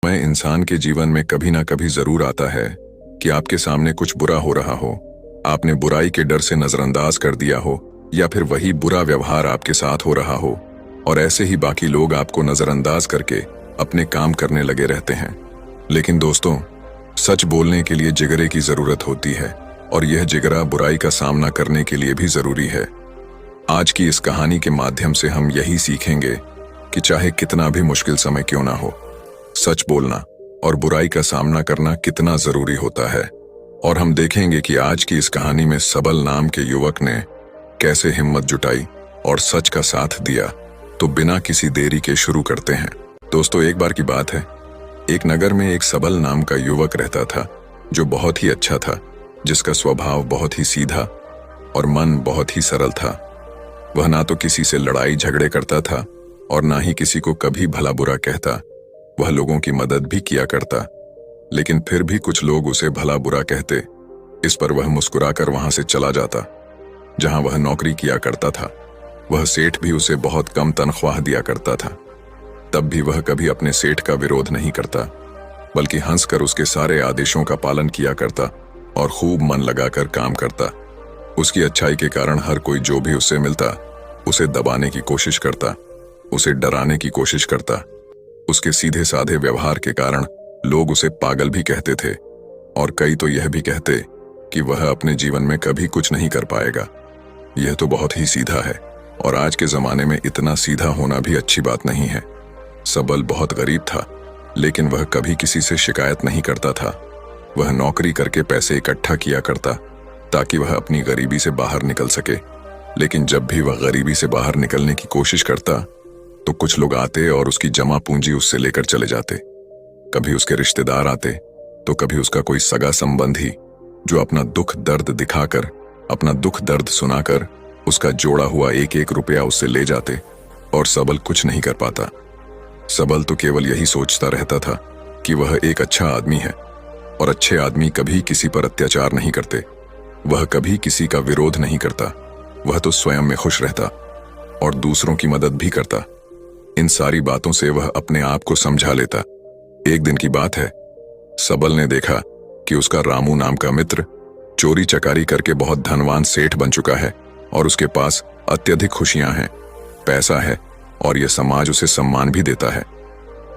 समय इंसान के जीवन में कभी ना कभी जरूर आता है कि आपके सामने कुछ बुरा हो रहा हो, आपने बुराई के डर से नजरअंदाज कर दिया हो, या फिर वही बुरा व्यवहार आपके साथ हो रहा हो और ऐसे ही बाकी लोग आपको नजरअंदाज करके अपने काम करने लगे रहते हैं। लेकिन दोस्तों, सच बोलने के लिए जिगरे की जरूरत होती है और यह जिगरा बुराई का सामना करने के लिए भी जरूरी है। आज की इस कहानी के माध्यम से हम यही सीखेंगे कि चाहे कितना भी मुश्किल समय क्यों ना हो, सच बोलना और बुराई का सामना करना कितना जरूरी होता है। और हम देखेंगे कि आज की इस कहानी में सबल नाम के युवक ने कैसे हिम्मत जुटाई और सच का साथ दिया। तो बिना किसी देरी के शुरू करते हैं। दोस्तों, एक बार की बात है, एक नगर में एक सबल नाम का युवक रहता था जो बहुत ही अच्छा था, जिसका स्वभाव बहुत ही सीधा और मन बहुत ही सरल था। वह ना तो किसी से लड़ाई झगड़े करता था और ना ही किसी को कभी भला बुरा कहता। वह लोगों की मदद भी किया करता, लेकिन फिर भी कुछ लोग उसे भला बुरा कहते। इस पर वह मुस्कुराकर वहां से चला जाता। जहां वह नौकरी किया करता था, वह सेठ भी उसे बहुत कम तनख्वाह दिया करता था। तब भी वह कभी अपने सेठ का विरोध नहीं करता, बल्कि हंसकर उसके सारे आदेशों का पालन किया करता और खूब मन लगाकर काम करता। उसकी अच्छाई के कारण हर कोई जो भी उससे मिलता, उसे दबाने की कोशिश करता, उसे डराने की कोशिश करता। उसके सीधे साधे व्यवहार के कारण लोग उसे पागल भी कहते थे और कई तो यह भी कहते कि वह अपने जीवन में कभी कुछ नहीं कर पाएगा। यह तो बहुत ही सीधा है और आज के जमाने में इतना सीधा होना भी अच्छी बात नहीं है। सबल बहुत गरीब था, लेकिन वह कभी किसी से शिकायत नहीं करता था। वह नौकरी करके पैसे इकट्ठा किया करता ताकि वह अपनी गरीबी से बाहर निकल सके। लेकिन जब भी वह गरीबी से बाहर निकलने की कोशिश करता तो कुछ लोग आते और उसकी जमा पूंजी उससे लेकर चले जाते। कभी उसके रिश्तेदार आते तो कभी उसका कोई सगा संबंधी, जो अपना दुख दर्द दिखाकर, अपना दुख दर्द सुनाकर उसका जोड़ा हुआ एक एक रुपया उससे ले जाते। और सबल कुछ नहीं कर पाता। सबल तो केवल यही सोचता रहता था कि वह एक अच्छा आदमी है और अच्छे आदमी कभी किसी पर अत्याचार नहीं करते। वह कभी किसी का विरोध नहीं करता। वह तो स्वयं में खुश रहता और दूसरों की मदद भी करता। इन सारी बातों से वह अपने आप को समझा लेता। एक दिन की बात है, सबल ने देखा कि उसका रामू नाम का मित्र चोरी चकारी करके बहुत धनवान सेठ बन चुका है और उसके पास अत्यधिक खुशियां हैं, पैसा है और यह समाज उसे सम्मान भी देता है।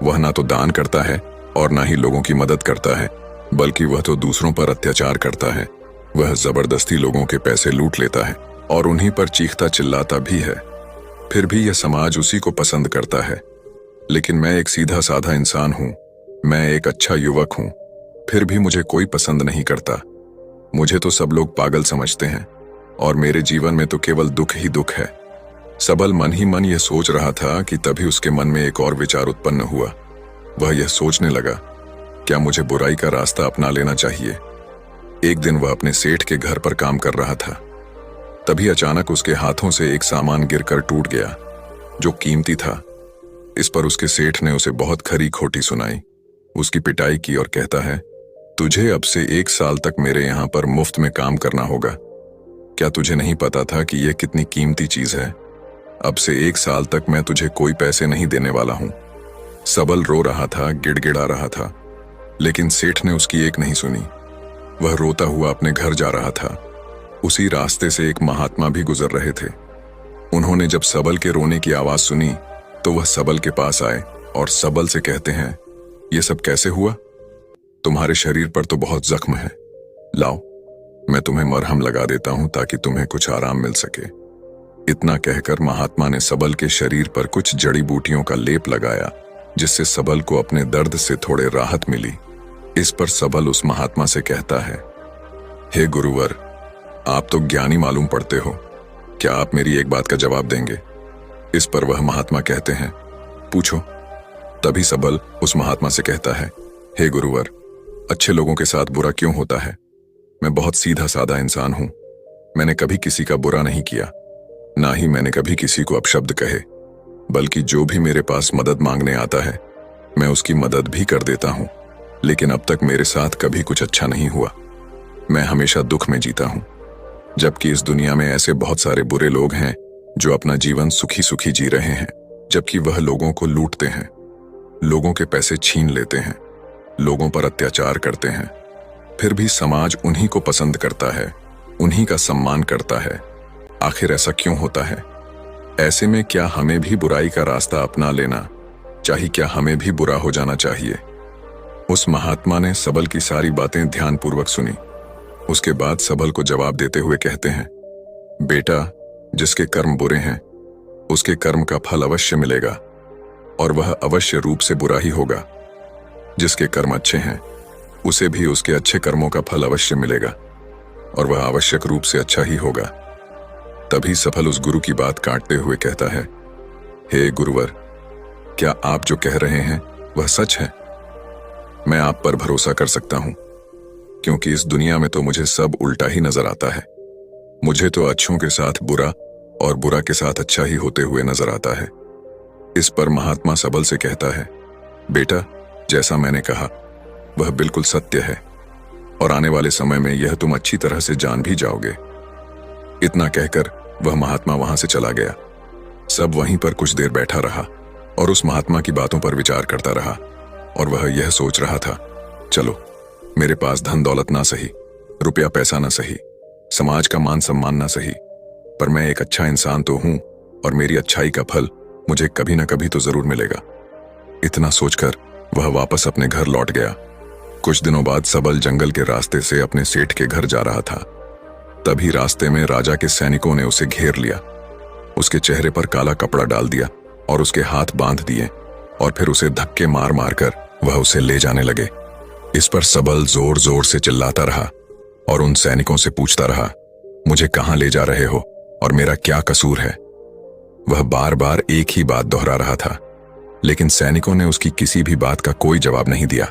वह ना तो दान करता है और ना ही लोगों की मदद करता है, बल्कि वह तो दूसरों पर अत्याचार करता है। वह जबरदस्ती लोगों के पैसे लूट लेता है और उन्हीं पर चीखता चिल्लाता भी है। फिर भी यह समाज उसी को पसंद करता है। लेकिन मैं एक सीधा साधा इंसान हूं, मैं एक अच्छा युवक हूं, फिर भी मुझे कोई पसंद नहीं करता। मुझे तो सब लोग पागल समझते हैं और मेरे जीवन में तो केवल दुख ही दुख है। सबल मन ही मन यह सोच रहा था कि तभी उसके मन में एक और विचार उत्पन्न हुआ। वह यह सोचने लगा, क्या मुझे बुराई का रास्ता अपना लेना चाहिए। एक दिन वह अपने सेठ के घर पर काम कर रहा था। तभी अचानक उसके हाथों से एक सामान गिरकर टूट गया जो कीमती था। इस पर उसके सेठ ने उसे बहुत खरी खोटी सुनाई, उसकी पिटाई की और कहता है, तुझे अब से 1 साल तक मेरे यहां पर मुफ्त में काम करना होगा। क्या तुझे नहीं पता था कि यह कितनी कीमती चीज है। अब से 1 साल तक मैं तुझे कोई पैसे नहीं देने वाला हूं। सबल रो रहा था, गिड़गिड़ा रहा था, लेकिन सेठ ने उसकी एक नहीं सुनी। वह रोता हुआ अपने घर जा रहा था। उसी रास्ते से एक महात्मा भी गुजर रहे थे। उन्होंने जब सबल के रोने की आवाज सुनी तो वह सबल के पास आए और सबल से कहते हैं, यह सब कैसे हुआ? तुम्हारे शरीर पर तो बहुत जख्म है, लाओ मैं तुम्हें मरहम लगा देता हूं ताकि तुम्हें कुछ आराम मिल सके। इतना कहकर महात्मा ने सबल के शरीर पर कुछ जड़ी बूटियों का लेप लगाया, जिससे सबल को अपने दर्द से थोड़े राहत मिली। इस पर सबल उस महात्मा से कहता है, हे गुरुवर, आप तो ज्ञानी मालूम पड़ते हो, क्या आप मेरी एक बात का जवाब देंगे? इस पर वह महात्मा कहते हैं, पूछो। तभी सबल उस महात्मा से कहता है, हे गुरुवर, अच्छे लोगों के साथ बुरा क्यों होता है? मैं बहुत सीधा साधा इंसान हूं। मैंने कभी किसी का बुरा नहीं किया, ना ही मैंने कभी किसी को अपशब्द कहे, बल्कि जो भी मेरे पास मदद मांगने आता है मैं उसकी मदद भी कर देता हूं। लेकिन अब तक मेरे साथ कभी कुछ अच्छा नहीं हुआ। मैं हमेशा दुख में जीता हूं, जबकि इस दुनिया में ऐसे बहुत सारे बुरे लोग हैं जो अपना जीवन सुखी सुखी जी रहे हैं, जबकि वह लोगों को लूटते हैं। लोगों के पैसे छीन लेते हैं, लोगों पर अत्याचार करते हैं, फिर भी समाज उन्हीं को पसंद करता है, उन्हीं का सम्मान करता है। आखिर ऐसा क्यों होता है? ऐसे में क्या हमें भी बुराई का रास्ता अपना लेना चाहिए? क्या हमें भी बुरा हो जाना चाहिए? उस महात्मा ने सबल की सारी बातें ध्यानपूर्वक सुनी। उसके बाद सबल को जवाब देते हुए कहते हैं, बेटा, जिसके कर्म बुरे हैं उसके कर्म का फल अवश्य मिलेगा, और वह अवश्य रूप से बुरा ही होगा। जिसके कर्म अच्छे हैं उसे भी उसके अच्छे कर्मों का फल अवश्य मिलेगा, और वह आवश्यक रूप से अच्छा ही होगा। तभी सफल उस गुरु की बात काटते हुए कहता है, हे गुरुवर, क्या आप जो कह रहे हैं वह सच है? मैं आप पर भरोसा कर सकता हूं, क्योंकि इस दुनिया में तो मुझे सब उल्टा ही नजर आता है। मुझे तो अच्छों के साथ बुरा और बुरा के साथ अच्छा ही होते हुए नजर आता है। इस पर महात्मा सबल से कहता है, बेटा, जैसा मैंने कहा वह बिल्कुल सत्य है, और आने वाले समय में यह तुम अच्छी तरह से जान भी जाओगे। इतना कहकर वह महात्मा वहां से चला गया। सब वहीं पर कुछ देर बैठा रहा और उस महात्मा की बातों पर विचार करता रहा, और वह यह सोच रहा था, चलो, मेरे पास धन दौलत ना सही, रुपया पैसा ना सही, समाज का मान सम्मान ना सही, पर मैं एक अच्छा इंसान तो हूं, और मेरी अच्छाई का फल मुझे कभी ना कभी तो जरूर मिलेगा। इतना सोचकर वह वापस अपने घर लौट गया। कुछ दिनों बाद सबल जंगल के रास्ते से अपने सेठ के घर जा रहा था। तभी रास्ते में राजा के सैनिकों ने उसे घेर लिया। उसके चेहरे पर काला कपड़ा डाल दिया और उसके हाथ बांध दिए, और फिर उसे धक्के मार मार कर वह उसे ले जाने लगे। इस पर सबल जोर जोर से चिल्लाता रहा और उन सैनिकों से पूछता रहा, मुझे कहां ले जा रहे हो और मेरा क्या कसूर है? वह बार बार एक ही बात दोहरा रहा था, लेकिन सैनिकों ने उसकी किसी भी बात का कोई जवाब नहीं दिया।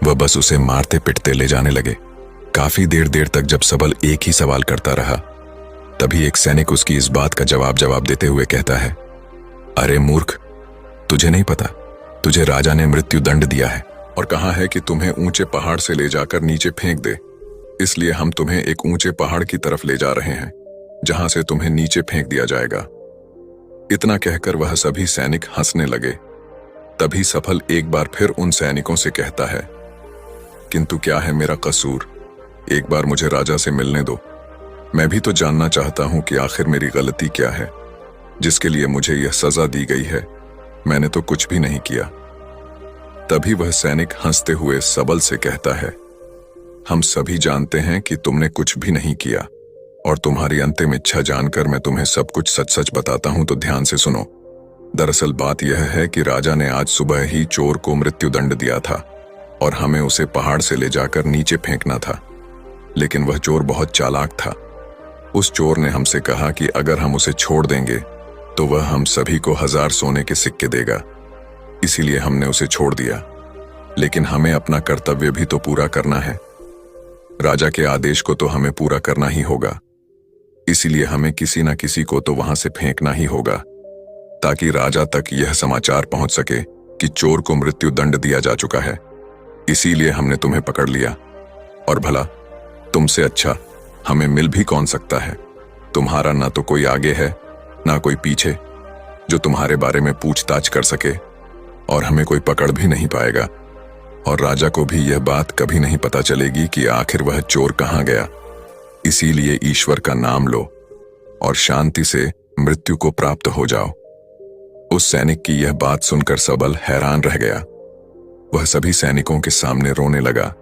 वह बस उसे मारते पिटते ले जाने लगे। काफी देर देर तक जब सबल एक ही सवाल करता रहा, तभी एक सैनिक उसकी इस बात का जवाब देते हुए कहता है, अरे मूर्ख, तुझे नहीं पता, तुझे राजा ने मृत्यु दंड दिया है और कहा है कि तुम्हें ऊंचे पहाड़ से ले जाकर नीचे फेंक दे। इसलिए हम तुम्हें एक ऊंचे पहाड़ की तरफ ले जा रहे हैं, जहां से तुम्हें नीचे फेंक दिया जाएगा। इतना कहकर वह सभी सैनिक हंसने लगे। तभी सफल एक बार फिर उन सैनिकों से कहता है, किंतु क्या है मेरा कसूर? एक बार मुझे राजा से मिलने दो। मैं भी तो जानना चाहता हूं कि आखिर मेरी गलती क्या है, जिसके लिए मुझे यह सजा दी गई है। मैंने तो कुछ भी नहीं किया। तभी वह सैनिक हंसते हुए सबल से कहता है, हम सभी जानते हैं कि तुमने कुछ भी नहीं किया, और तुम्हारी अंतिम इच्छा जानकर मैं तुम्हें सब कुछ सच सच बताता हूं, तो ध्यान से सुनो। दरअसल बात यह है कि राजा ने आज सुबह ही चोर को मृत्यु दंड दिया था, और हमें उसे पहाड़ से ले जाकर नीचे फेंकना था। लेकिन वह चोर बहुत चालाक था। उस चोर ने हमसे कहा कि अगर हम उसे छोड़ देंगे तो वह हम सभी को 1000 सोने के सिक्के देगा। इसीलिए हमने उसे छोड़ दिया। लेकिन हमें अपना कर्तव्य भी तो पूरा करना है। राजा के आदेश को तो हमें पूरा करना ही होगा। इसीलिए हमें किसी न किसी को तो वहां से फेंकना ही होगा, ताकि राजा तक यह समाचार पहुंच सके कि चोर को मृत्यु दंड दिया जा चुका है। इसीलिए हमने तुम्हें पकड़ लिया। और भला तुमसे अच्छा हमें मिल भी कौन सकता है? तुम्हारा ना तो कोई आगे है, ना कोई पीछे, जो तुम्हारे बारे में पूछताछ कर सके, और हमें कोई पकड़ भी नहीं पाएगा। और राजा को भी यह बात कभी नहीं पता चलेगी कि आखिर वह चोर कहां गया। इसीलिए ईश्वर का नाम लो और शांति से मृत्यु को प्राप्त हो जाओ। उस सैनिक की यह बात सुनकर सबल हैरान रह गया। वह सभी सैनिकों के सामने रोने लगा,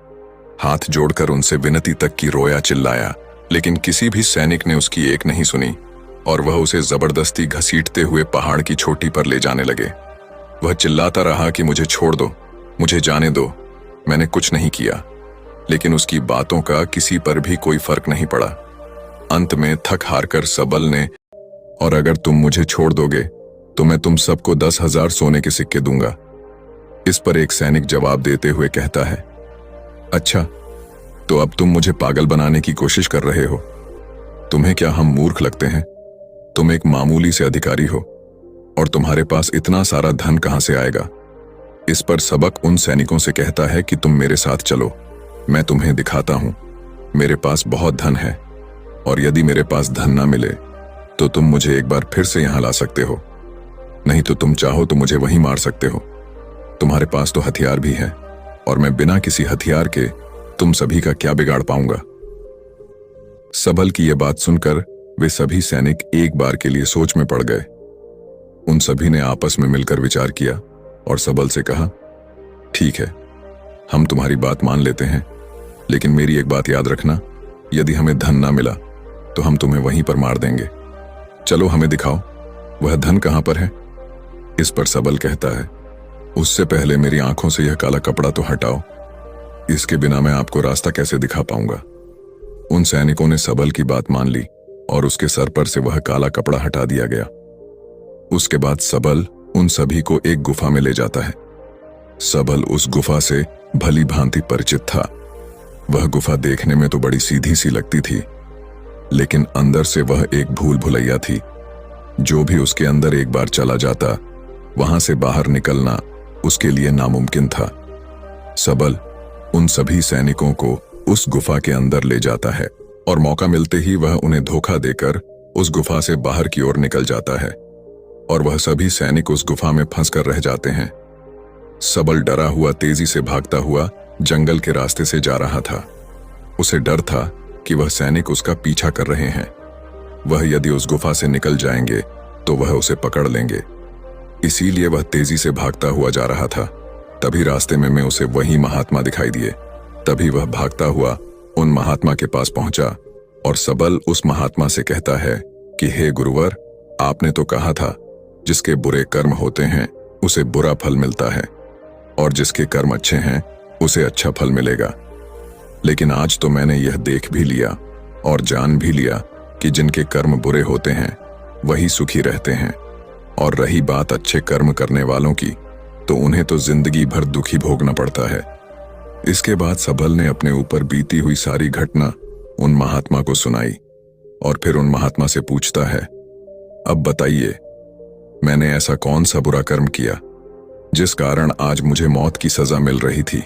हाथ जोड़कर उनसे विनती तक की, रोया चिल्लाया, लेकिन किसी भी सैनिक ने उसकी एक नहीं सुनी, और वह उसे जबरदस्ती घसीटते हुए पहाड़ की चोटी पर ले जाने लगे। वह चिल्लाता रहा कि मुझे छोड़ दो, मुझे जाने दो, मैंने कुछ नहीं किया। लेकिन उसकी बातों का किसी पर भी कोई फर्क नहीं पड़ा। अंत में थक हार कर सबल ने, और अगर तुम मुझे छोड़ दोगे तो मैं तुम सबको 10,000 सोने के सिक्के दूंगा। इस पर एक सैनिक जवाब देते हुए कहता है, अच्छा, तो अब तुम मुझे पागल बनाने की कोशिश कर रहे हो? तुम्हें क्या हम मूर्ख लगते हैं? तुम एक मामूली से अधिकारी हो, और तुम्हारे पास इतना सारा धन कहां से आएगा? इस पर सबक उन सैनिकों से कहता है कि तुम मेरे साथ चलो, मैं तुम्हें दिखाता हूं। मेरे पास बहुत धन है, और यदि मेरे पास धन ना मिले तो तुम मुझे एक बार फिर से यहां ला सकते हो, नहीं तो तुम चाहो तो मुझे वहीं मार सकते हो। तुम्हारे पास तो हथियार भी है, और मैं बिना किसी हथियार के तुम सभी का क्या बिगाड़ पाऊंगा। सबल की यह बात सुनकर वे सभी सैनिक एक बार के लिए सोच में पड़ गए। उन सभी ने आपस में मिलकर विचार किया और सबल से कहा, ठीक है, हम तुम्हारी बात मान लेते हैं, लेकिन मेरी एक बात याद रखना, यदि हमें धन ना मिला तो हम तुम्हें वहीं पर मार देंगे। चलो हमें दिखाओ, वह धन कहां पर है। इस पर सबल कहता है, उससे पहले मेरी आंखों से यह काला कपड़ा तो हटाओ, इसके बिना मैं आपको रास्ता कैसे दिखा पाऊंगा। उन सैनिकों ने सबल की बात मान ली और उसके सर पर से वह काला कपड़ा हटा दिया गया। उसके बाद सबल उन सभी को एक गुफा में ले जाता है। सबल उस गुफा से भली भांति परिचित था। वह गुफा देखने में तो बड़ी सीधी सी लगती थी, लेकिन अंदर से वह एक भूल भुलैया थी। जो भी उसके अंदर एक बार चला जाता, वहां से बाहर निकलना उसके लिए नामुमकिन था। सबल उन सभी सैनिकों को उस गुफा के अंदर ले जाता है और मौका मिलते ही वह उन्हें धोखा देकर उस गुफा से बाहर की ओर निकल जाता है और वह सभी सैनिक उस गुफा में फंसकर रह जाते हैं। सबल डरा हुआ तेजी से भागता हुआ जंगल के रास्ते से जा रहा था। उसे डर था कि वह सैनिक उसका पीछा कर रहे हैं। वह यदि उस गुफा से निकल जाएंगे तो वह उसे पकड़ लेंगे, इसीलिए वह तेजी से भागता हुआ जा रहा था। तभी रास्ते में उसे वही महात्मा दिखाई दिए। तभी वह भागता हुआ उन महात्मा के पास पहुंचा और सबल उस महात्मा से कहता है कि हे गुरुवर, आपने तो कहा था जिसके बुरे कर्म होते हैं उसे बुरा फल मिलता है और जिसके कर्म अच्छे हैं उसे अच्छा फल मिलेगा। लेकिन आज तो मैंने यह देख भी लिया और जान भी लिया कि जिनके कर्म बुरे होते हैं वही सुखी रहते हैं, और रही बात अच्छे कर्म करने वालों की, तो उन्हें तो जिंदगी भर दुखी भोगना पड़ता है। इसके बाद सबल ने अपने ऊपर बीती हुई सारी घटना उन महात्मा को सुनाई और फिर उन महात्मा से पूछता है, अब बताइए, मैंने ऐसा कौन सा बुरा कर्म किया जिस कारण आज मुझे मौत की सजा मिल रही थी,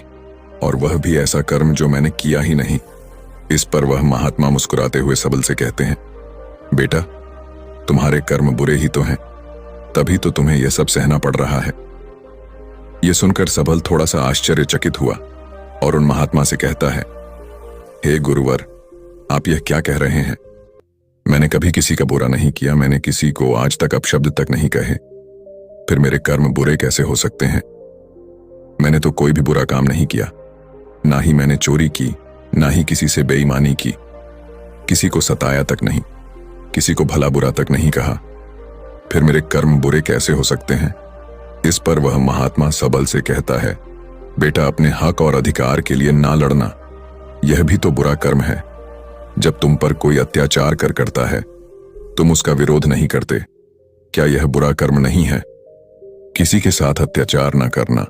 और वह भी ऐसा कर्म जो मैंने किया ही नहीं। इस पर वह महात्मा मुस्कुराते हुए सबल से कहते हैं, बेटा, तुम्हारे कर्म बुरे ही तो हैं, तभी तो तुम्हें यह सब सहना पड़ रहा है। यह सुनकर सबल थोड़ा सा आश्चर्यचकित हुआ और उन महात्मा से कहता है, हे गुरुवर, आप यह क्या कह रहे हैं? मैंने कभी किसी का बुरा नहीं किया, मैंने किसी को आज तक अपशब्द तक नहीं कहे, फिर मेरे कर्म बुरे कैसे हो सकते हैं? मैंने तो कोई भी बुरा काम नहीं किया, ना ही मैंने चोरी की, ना ही किसी से बेईमानी की, किसी को सताया तक नहीं, किसी को भला बुरा तक नहीं कहा, फिर मेरे कर्म बुरे कैसे हो सकते हैं? इस पर वह महात्मा सबल से कहता है, बेटा, अपने हक और अधिकार के लिए ना लड़ना, यह भी तो बुरा कर्म है। जब तुम पर कोई अत्याचार करता है, तुम उसका विरोध नहीं करते, क्या यह बुरा कर्म नहीं है? किसी के साथ अत्याचार न करना,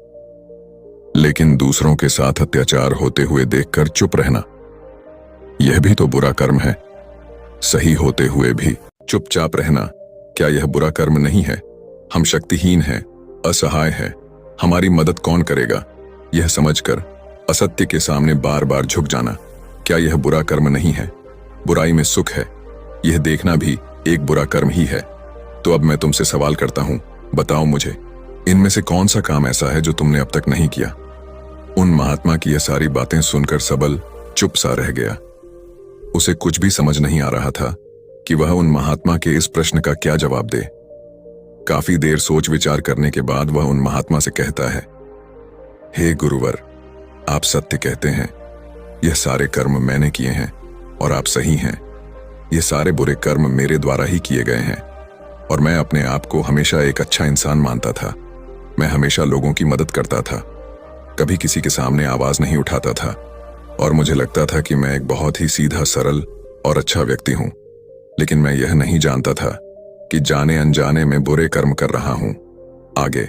लेकिन दूसरों के साथ अत्याचार होते हुए देखकर चुप रहना, यह भी तो बुरा कर्म है। सही होते हुए भी चुपचाप रहना, क्या यह बुरा कर्म नहीं है? हम शक्तिहीन हैं, असहाय हैं, हमारी मदद कौन करेगा, यह समझकर असत्य के सामने बार बार झुक जाना, क्या यह बुरा कर्म नहीं है? बुराई में सुख है, यह देखना भी एक बुरा कर्म ही है। तो अब मैं तुमसे सवाल करता हूं, बताओ मुझे, इनमें से कौन सा काम ऐसा है जो तुमने अब तक नहीं किया? उन महात्मा की यह सारी बातें सुनकर सबल चुप सा रह गया। उसे कुछ भी समझ नहीं आ रहा था कि वह उन महात्मा के इस प्रश्न का क्या जवाब दे। काफी देर सोच विचार करने के बाद वह उन महात्मा से कहता है, हे गुरुवर, आप सत्य कहते हैं, यह सारे कर्म मैंने किए हैं और आप सही हैं। यह सारे बुरे कर्म मेरे द्वारा ही किए गए हैं और मैं अपने आप को हमेशा एक अच्छा इंसान मानता था। मैं हमेशा लोगों की मदद करता था, कभी किसी के सामने आवाज नहीं उठाता था और मुझे लगता था कि मैं एक बहुत ही सीधा, सरल और अच्छा व्यक्ति हूं। लेकिन मैं यह नहीं जानता था कि जाने अनजाने में बुरे कर्म कर रहा हूं। आगे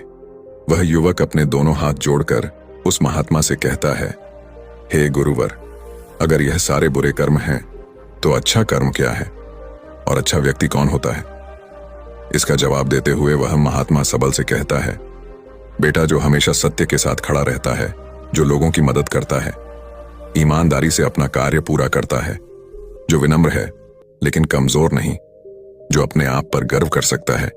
वह युवक अपने दोनों हाथ जोड़कर उस महात्मा से कहता है, हे गुरुवर, अगर यह सारे बुरे कर्म हैं तो अच्छा कर्म क्या है और अच्छा व्यक्ति कौन होता है? इसका जवाब देते हुए वह महात्मा सबल से कहता है, बेटा, जो हमेशा सत्य के साथ खड़ा रहता है, जो लोगों की मदद करता है, ईमानदारी से अपना कार्य पूरा करता है, जो विनम्र है लेकिन कमजोर नहीं, जो अपने आप पर गर्व कर सकता है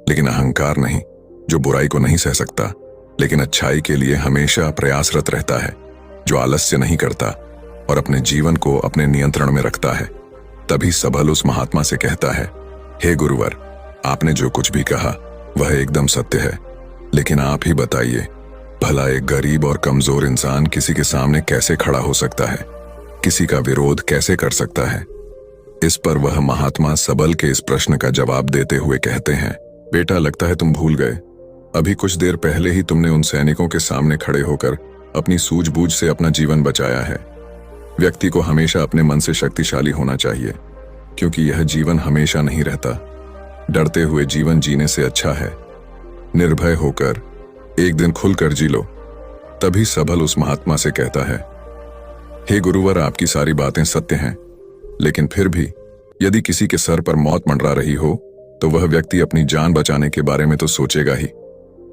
लेकिन अहंकार नहीं, जो बुराई को नहीं सह सकता लेकिन अच्छाई के लिए हमेशा प्रयासरत रहता है, जो आलस्य नहीं करता और अपने जीवन को अपने नियंत्रण में रखता है। तभी सबल उस महात्मा से कहता है, हे गुरुवर, आपने जो कुछ भी कहा वह एकदम सत्य है, लेकिन आप ही बताइए, भला एक गरीब और कमजोर इंसान किसी के सामने कैसे खड़ा हो सकता है, किसी का विरोध कैसे कर सकता है? इस पर वह महात्मा सबल के इस प्रश्न का जवाब देते हुए कहते हैं, बेटा, लगता है तुम भूल गए। अभी कुछ देर पहले ही तुमने उन सैनिकों के सामने खड़े होकर अपनी सूझबूझ से अपना जीवन बचाया है। व्यक्ति को हमेशा अपने मन से शक्तिशाली होना चाहिए, क्योंकि यह जीवन हमेशा नहीं रहता। डरते हुए जीवन जीने से अच्छा है निर्भय होकर एक दिन खुलकर जी लो। तभी सबल उस महात्मा से कहता है, हे गुरुवर, आपकी सारी बातें सत्य हैं, लेकिन फिर भी यदि किसी के सर पर मौत मंडरा रही हो तो वह व्यक्ति अपनी जान बचाने के बारे में तो सोचेगा ही,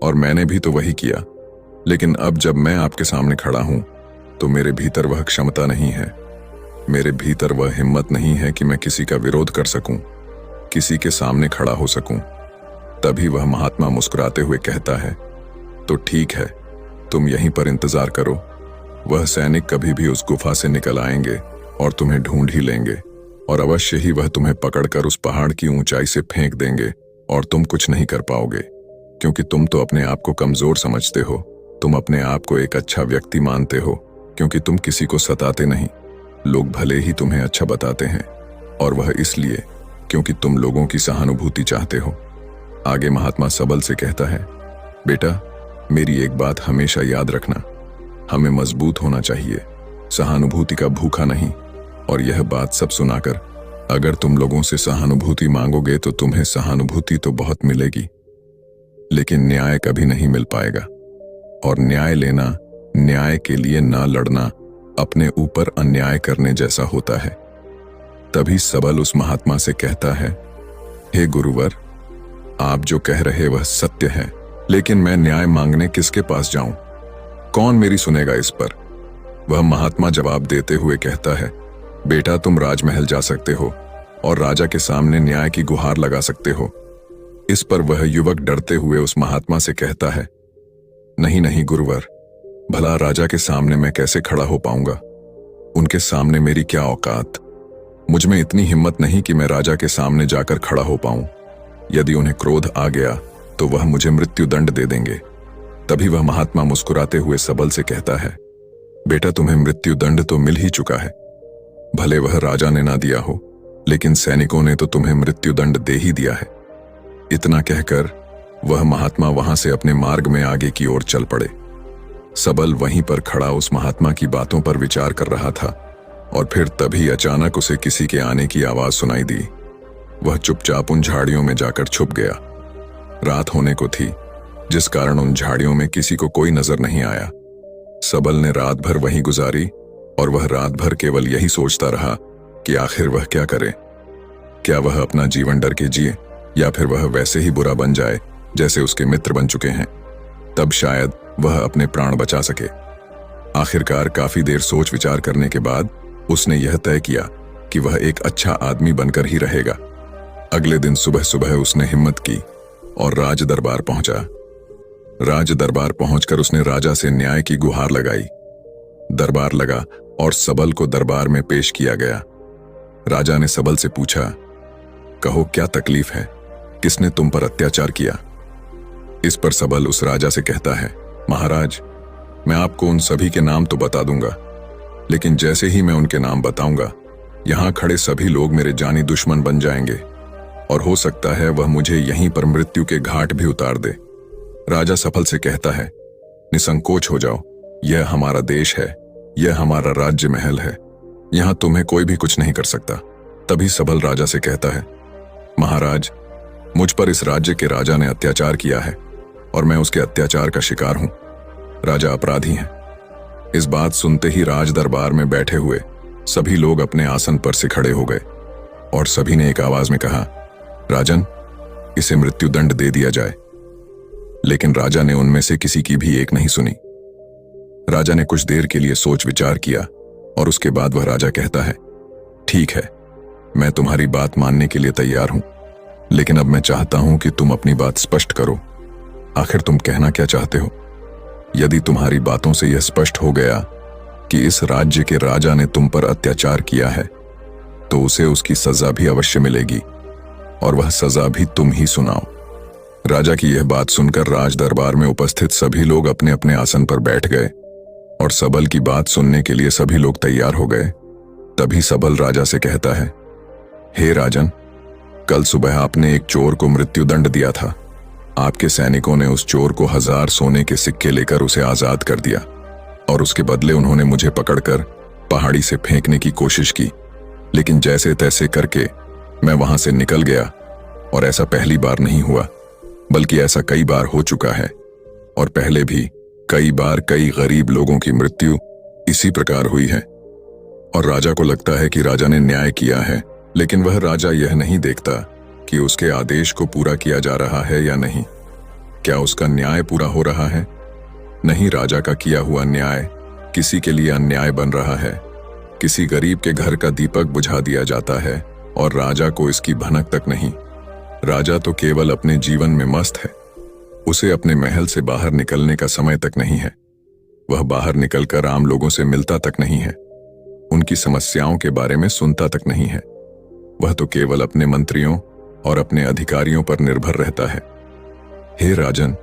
और मैंने भी तो वही किया। लेकिन अब जब मैं आपके सामने खड़ा हूं तो मेरे भीतर वह क्षमता नहीं है, मेरे भीतर वह हिम्मत नहीं है कि मैं किसी का विरोध कर सकूं, किसी के सामने खड़ा हो सकूं। तभी वह महात्मा मुस्कुराते हुए कहता है, तो ठीक है, तुम यहीं पर इंतजार करो। वह सैनिक कभी भी उस गुफा से निकल आएंगे और तुम्हें ढूंढ ही लेंगे, और अवश्य ही वह तुम्हें पकड़कर उस पहाड़ की ऊंचाई से फेंक देंगे और तुम कुछ नहीं कर पाओगे, क्योंकि तुम तो अपने आप को कमजोर समझते हो। तुम अपने आप को एक अच्छा व्यक्ति मानते हो, क्योंकि तुम किसी को सताते नहीं। लोग भले ही तुम्हें अच्छा बताते हैं, और वह इसलिए क्योंकि तुम लोगों की सहानुभूति चाहते हो। आगे महात्मा सबल से कहता है, बेटा, मेरी एक बात हमेशा याद रखना, हमें मजबूत होना चाहिए, सहानुभूति का भूखा नहीं। और यह बात सब सुनाकर, अगर तुम लोगों से सहानुभूति मांगोगे तो तुम्हें सहानुभूति तो बहुत मिलेगी, लेकिन न्याय कभी नहीं मिल पाएगा। और न्याय लेना, न्याय के लिए ना लड़ना, अपने ऊपर अन्याय करने जैसा होता है। तभी सबल उस महात्मा से कहता है, हे गुरुवर, आप जो कह रहे वह सत्य है, लेकिन मैं न्याय मांगने किसके पास जाऊं? कौन मेरी सुनेगा इस पर? वह महात्मा जवाब देते हुए कहता है, बेटा, तुम राजमहल जा सकते हो और राजा के सामने न्याय की गुहार लगा सकते हो। इस पर वह युवक डरते हुए उस महात्मा से कहता है, नहीं नहीं गुरुवर, भला राजा के सामने मैं कैसे खड़ा हो पाऊंगा? उनके सामने मेरी क्या औकात? मुझ में इतनी हिम्मत नहीं कि मैं राजा के सामने जाकर खड़ा हो पाऊं। यदि उन्हें क्रोध आ गया तो वह मुझे मृत्यु दंड दे देंगे। तभी वह महात्मा मुस्कुराते हुए सबल से कहता है, बेटा, तुम्हें मृत्यु दंड तो मिल ही चुका है। भले वह राजा ने ना दिया हो, लेकिन सैनिकों ने तो तुम्हें मृत्यु दंड दे ही दिया है। इतना कहकर वह महात्मा वहां से अपने मार्ग में आगे की ओर चल पड़े। सबल वहीं पर खड़ा उस महात्मा की बातों पर विचार कर रहा था, और फिर तभी अचानक उसे किसी के आने की आवाज सुनाई दी। वह चुपचाप उन झाड़ियों में जाकर छुप गया। रात होने को थी, जिस कारण उन झाड़ियों में किसी को कोई नजर नहीं आया। सबल ने रात भर वहीं गुजारी, और वह रात भर केवल यही सोचता रहा कि आखिर वह क्या करे। क्या वह अपना जीवन डर के जिए, या फिर वह वैसे ही बुरा बन जाए जैसे उसके मित्र बन चुके हैं? तब शायद वह अपने प्राण बचा सके। आखिरकार काफी देर सोच विचार करने के बाद उसने यह तय किया कि वह एक अच्छा आदमी बनकर ही रहेगा। अगले दिन सुबह सुबह उसने हिम्मत की और राज दरबार पहुंचा। राज दरबार पहुंचकर उसने राजा से न्याय की गुहार लगाई। दरबार लगा और सबल को दरबार में पेश किया गया। राजा ने सबल से पूछा, कहो, क्या तकलीफ है? किसने तुम पर अत्याचार किया? इस पर सबल उस राजा से कहता है, महाराज, मैं आपको उन सभी के नाम तो बता दूंगा, लेकिन जैसे ही मैं उनके नाम बताऊंगा, यहां खड़े सभी लोग मेरे जानी दुश्मन बन जाएंगे, और हो सकता है वह मुझे यहीं पर मृत्यु के घाट भी उतार दे। राजा सबल से कहता है, निसंकोच हो जाओ, यह हमारा देश है, यह हमारा राज्य महल है, यहां तुम्हें कोई भी कुछ नहीं कर सकता। तभी सबल राजा से कहता है, महाराज, मुझ पर इस राज्य के राजा ने अत्याचार किया है और मैं उसके अत्याचार का शिकार हूं। राजा अपराधी हैं। इस बात सुनते ही राज दरबार में बैठे हुए सभी लोग अपने आसन पर से खड़े हो गए और सभी ने एक आवाज में कहा, राजन, इसे मृत्युदंड दे दिया जाए। लेकिन राजा ने उनमें से किसी की भी एक नहीं सुनी। राजा ने कुछ देर के लिए सोच विचार किया और उसके बाद वह राजा कहता है, ठीक है, मैं तुम्हारी बात मानने के लिए तैयार हूं, लेकिन अब मैं चाहता हूं कि तुम अपनी बात स्पष्ट करो। आखिर तुम कहना क्या चाहते हो? यदि तुम्हारी बातों से यह स्पष्ट हो गया कि इस राज्य के राजा ने तुम पर अत्याचार किया है, तो उसे उसकी सजा भी अवश्य मिलेगी, और वह सजा भी तुम ही सुनाओ। राजा की यह बात सुनकर राज दरबार में उपस्थित सभी लोग अपने अपने आसन पर बैठ गए और सबल की बात सुनने के लिए सभी लोग तैयार हो गए। तभी सबल राजा से कहता है, हे राजन, कल सुबह आपने एक चोर को मृत्युदंड दिया था। आपके सैनिकों ने उस चोर को 1000 सोने के सिक्के लेकर उसे आजाद कर दिया, और उसके बदले उन्होंने मुझे पकड़कर पहाड़ी से फेंकने की कोशिश की, लेकिन जैसे तैसे करके मैं वहां से निकल गया। और ऐसा पहली बार नहीं हुआ, बल्कि ऐसा कई बार हो चुका है, और पहले भी कई बार कई गरीब लोगों की मृत्यु इसी प्रकार हुई है। और राजा को लगता है कि राजा ने न्याय किया है, लेकिन वह राजा यह नहीं देखता कि उसके आदेश को पूरा किया जा रहा है या नहीं। क्या उसका न्याय पूरा हो रहा है? नहीं, राजा का किया हुआ न्याय किसी के लिए अन्याय बन रहा है। किसी गरीब के घर का दीपक बुझा दिया जाता है और राजा को इसकी भनक तक नहीं। राजा तो केवल अपने जीवन में मस्त है। उसे अपने महल से बाहर निकलने का समय तक नहीं है। वह बाहर निकलकर आम लोगों से मिलता तक नहीं है, उनकी समस्याओं के बारे में सुनता तक नहीं है। वह तो केवल अपने मंत्रियों और अपने अधिकारियों पर निर्भर रहता है। हे राजन,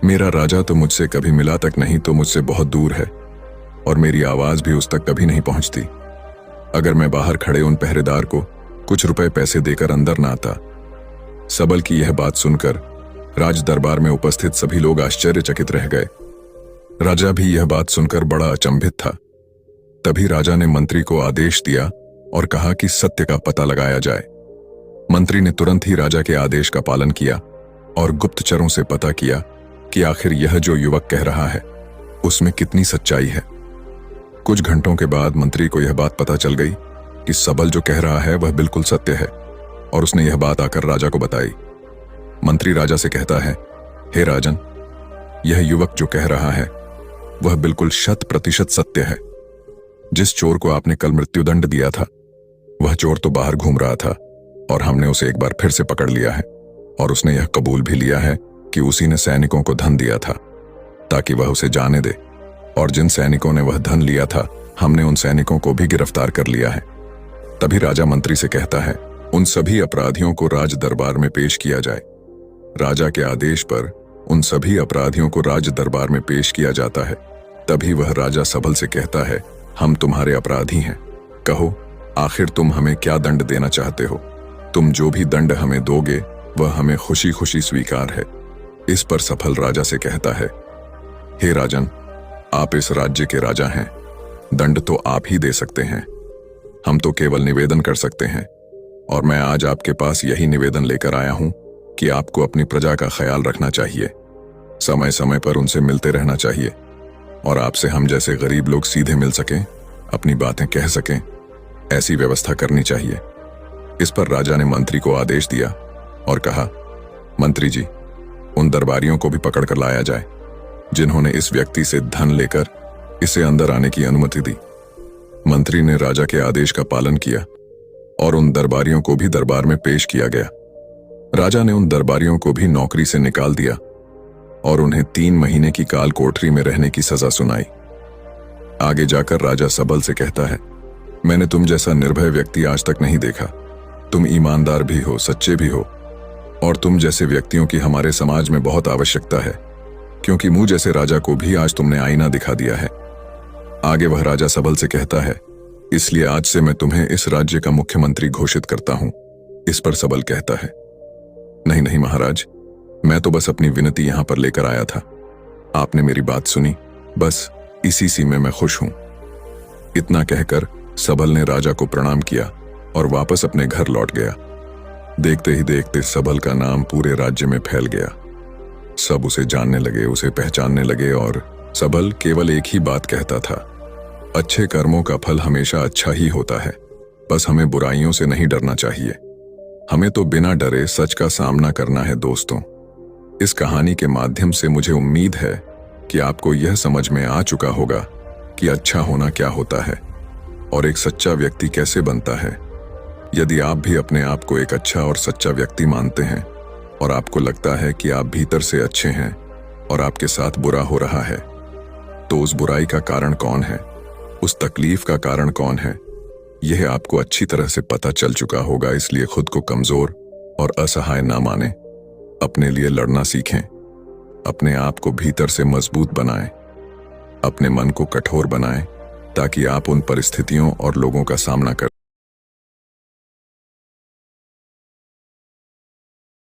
मेरा राजा तो मुझसे कभी मिला तक नहीं तो मुझसे बहुत दूर है, और मेरी आवाज भी उस तक कभी नहीं पहुंचती। अगर मैं बाहर खड़े उन पहरेदार को कुछ रुपए पैसे देकर अंदर ना आता। सबल की यह बात सुनकर राज दरबार में उपस्थित सभी लोग आश्चर्यचकित रह गए। राजा भी यह बात सुनकर बड़ा अचंभित था। तभी राजा ने मंत्री को आदेश दिया और कहा कि सत्य का पता लगाया जाए। मंत्री ने तुरंत ही राजा के आदेश का पालन किया और गुप्तचरों से पता किया कि आखिर यह जो युवक कह रहा है उसमें कितनी सच्चाई है। कुछ घंटों के बाद मंत्री को यह बात पता चल गई कि सबल जो कह रहा है वह बिल्कुल सत्य है, और उसने यह बात आकर राजा को बताई। मंत्री राजा से कहता है, हे राजन, यह युवक जो कह रहा है वह बिल्कुल 100% सत्य है। जिस चोर को आपने कल मृत्युदंड दिया था, वह चोर तो बाहर घूम रहा था, और हमने उसे एक बार फिर से पकड़ लिया है, और उसने यह कबूल भी लिया है कि उसी ने सैनिकों को धन दिया था ताकि वह उसे जाने दे, और जिन सैनिकों ने वह धन लिया था हमने उन सैनिकों को भी गिरफ्तार कर लिया है। तभी राजा मंत्री से कहता है, उन सभी अपराधियों को राज दरबार में पेश किया जाए। राजा के आदेश पर उन सभी अपराधियों को राज दरबार में पेश किया जाता है। तभी वह राजा सबल से कहता है, हम तुम्हारे अपराधी हैं, कहो आखिर तुम हमें क्या दंड देना चाहते हो? तुम जो भी दंड हमें दोगे वह हमें खुशी खुशी स्वीकार है। इस पर सफल राजा से कहता है, हे राजन, आप इस राज्य के राजा हैं, दंड तो आप ही दे सकते हैं, हम तो केवल निवेदन कर सकते हैं। और मैं आज आपके पास यही निवेदन लेकर आया हूं कि आपको अपनी प्रजा का ख्याल रखना चाहिए, समय समय पर उनसे मिलते रहना चाहिए, और आपसे हम जैसे गरीब लोग सीधे मिल सकें, अपनी बातें कह सकें, ऐसी व्यवस्था करनी चाहिए। इस पर राजा ने मंत्री को आदेश दिया और कहा, मंत्री जी, उन दरबारियों को भी पकड़कर लाया जाए जिन्होंने इस व्यक्ति से धन लेकर इसे अंदर आने की अनुमति दी। मंत्री ने राजा के आदेश का पालन किया और उन दरबारियों को भी दरबार में पेश किया गया। राजा ने उन दरबारियों को भी नौकरी से निकाल दिया और उन्हें 3 महीने की काल कोठरी में रहने की सजा सुनाई। आगे जाकर राजा सबल से कहता है, मैंने तुम जैसा निर्भय व्यक्ति आज तक नहीं देखा। तुम ईमानदार भी हो, सच्चे भी हो, और तुम जैसे व्यक्तियों की हमारे समाज में बहुत आवश्यकता है, क्योंकि मुझ जैसे राजा को भी आज तुमने आईना दिखा दिया है। आगे वह राजा सबल से कहता है, इसलिए आज से मैं तुम्हें इस राज्य का मुख्यमंत्री घोषित करता हूं। इस पर सबल कहता है, नहीं नहीं महाराज, मैं तो बस अपनी विनती यहां पर लेकर आया था। आपने मेरी बात सुनी, बस इसी सी में मैं खुश हूं। इतना कहकर सबल ने राजा को प्रणाम किया और वापस अपने घर लौट गया। देखते ही देखते सबल का नाम पूरे राज्य में फैल गया। सब उसे जानने लगे, उसे पहचानने लगे, और सबल केवल एक ही बात कहता था, अच्छे कर्मों का फल हमेशा अच्छा ही होता है, बस हमें बुराइयों से नहीं डरना चाहिए। हमें तो बिना डरे सच का सामना करना है। दोस्तों, इस कहानी के माध्यम से मुझे उम्मीद है कि आपको यह समझ में आ चुका होगा कि अच्छा होना क्या होता है और एक सच्चा व्यक्ति कैसे बनता है। यदि आप भी अपने आप को एक अच्छा और सच्चा व्यक्ति मानते हैं और आपको लगता है कि आप भीतर से अच्छे हैं और आपके साथ बुरा हो रहा है, तो उस बुराई का कारण कौन है, उस तकलीफ का कारण कौन है, यह आपको अच्छी तरह से पता चल चुका होगा। इसलिए खुद को कमजोर और असहाय ना माने, अपने लिए लड़ना सीखें, अपने आप को भीतर से मजबूत बनाएं, अपने मन को कठोर बनाएं, ताकि आप उन परिस्थितियों और लोगों का सामना कर